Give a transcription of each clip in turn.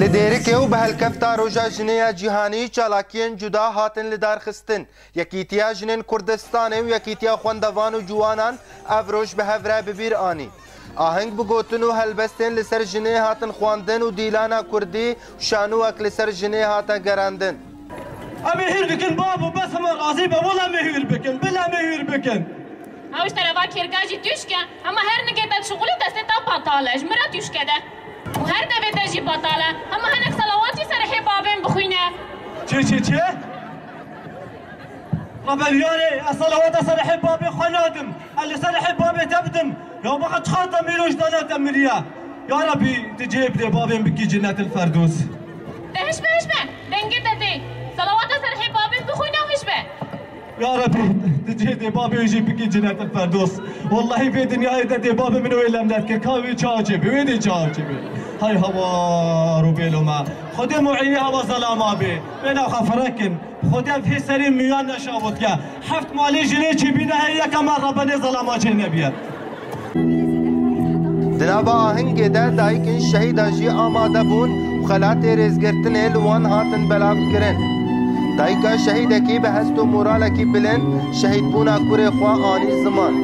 لديرك و بهالكفتا روجا جنيا جيهاني چالاكين جدا هاتن لدار خستن يكيتيا جنين كردستان و يكيتيا خوندوان و جوانان افروش بهفرا ببير آني آهنگ بگوتن و هلبستن لسر جنی هاتن خواندن و دیلانا کردی و شانوک لسر جنی هاتن گراندن مهیر بکن بابو بس هم راضی با ولا مهیر بکن بلا مهیر بکن هاوش ترى كيرجاجي تشكى اما هر نقطة شغلي دستة بطالة جمرة تشكى ده وهر دبي تجي بطالة اما هناك صلواتي سرحي بابين بخوينا چه ربالياني الصلوات سرحي بابي خنادم اللي سرحي بابي تبدم يا بقى تخاطم ميلوش دانات امريا يا ربي تجيب لي بابين بكي جنة الفردوس هشبه دنجي دي صلوات سرحي بابين بخوينا وهشبه يا ربي تجي بابي يجي بكي جنة الفردوس والله في دنيا دي بابي من وين لمدتك كاوي تشاجبي وين تشاجبي هاي هوا روبيلو ما خدي معيني هوا ظلام بي بينا خفركن خدي في سرير ميان نشابوت يا حفت مالي جنيه تشي بينا هي كمان ربني ظلامات جنبيه دنابا آهنگ ده دایکن شهید جی آماده بون و خلات رزگرتن لوان هاتن بلاف کرن دایکا شهیدکی به هست و مورالکی بلند شهید بونا کره خواه آنی زمان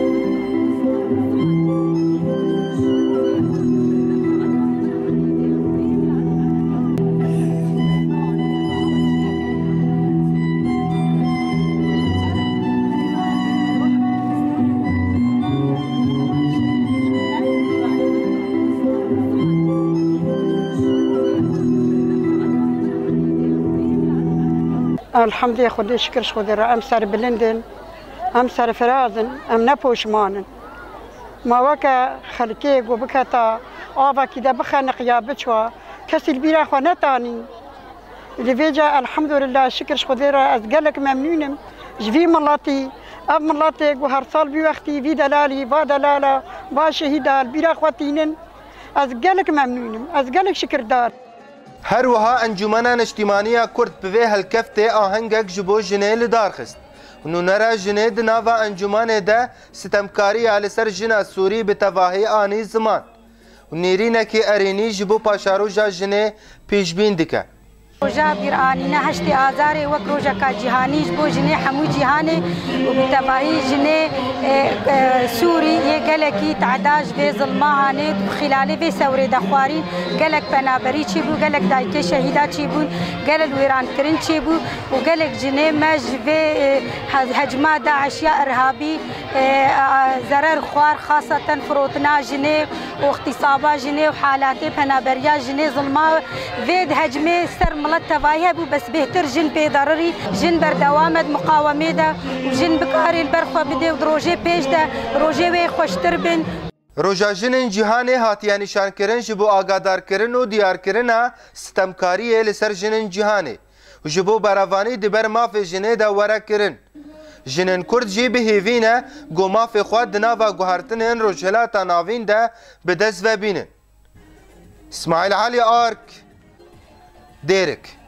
الحمد لله خدي شكرش خدي ام سر بلندن ام سر فرازن ام نپوشمانن ما وكا خلكيك وبكتا آبا كده بخا قيابتشوا كسي البيرا خو نتاني اللي فيجا الحمد لله شكرش خدي ازقلك ممنونم جفي ملاتي اب ملاتي وهر صال بوقتي في دلالي با دلاله با شهيدا البيرا خوتينن ازقلك ممنونم ازقلك شكر دار هر وها انجمنا اجتماعية كرد بوي هالكفتة آهنگك جبو جنه لدار خست ونو نرى جنه دناوا انجمانه ده ستمكاري على سر جنه سوري بتواهي آني زمان ونيرينكي اريني جبو پاشارو جا جنه پیشبین دکه روجا بيرانينا هشتي آزاري وك روجا كجهانيش بو جني حمو جهاني وبتباهي جني سوري يقلكي تعداج في ظلمها بخلال في سوري دخوارين قالك بنابري تشيبو قالك دايكي شهيدات تشيبو قال الويران كرين تشيبو وقالك جني ماج في هجمات داعش يا ارهابي زرر خوار خاصة فروتنا جني واغتصابات جني وحالات بنابريا جني ظلمها في هجمه سر ملت تواهي بو بس بهتر جن بيضرري جن بردوامد مقاومه ده وجن بكاري البرخوه بده ودروجي بيش ده روجي وي خوشتر بن روجا جنین جهانی هاتیه نشان کرن جبو آگادار کرن و دیار کرن ستمکاری لسر جنین جهانی و جبو براوانی دبر مافی جنه دا ورا کرن جنین کرد جی به هیوینه گو مافی خواد دناوا گوهرتنین روجهلاتا ناوین ده بدز و بینن اسماعیل علي آرك ديرك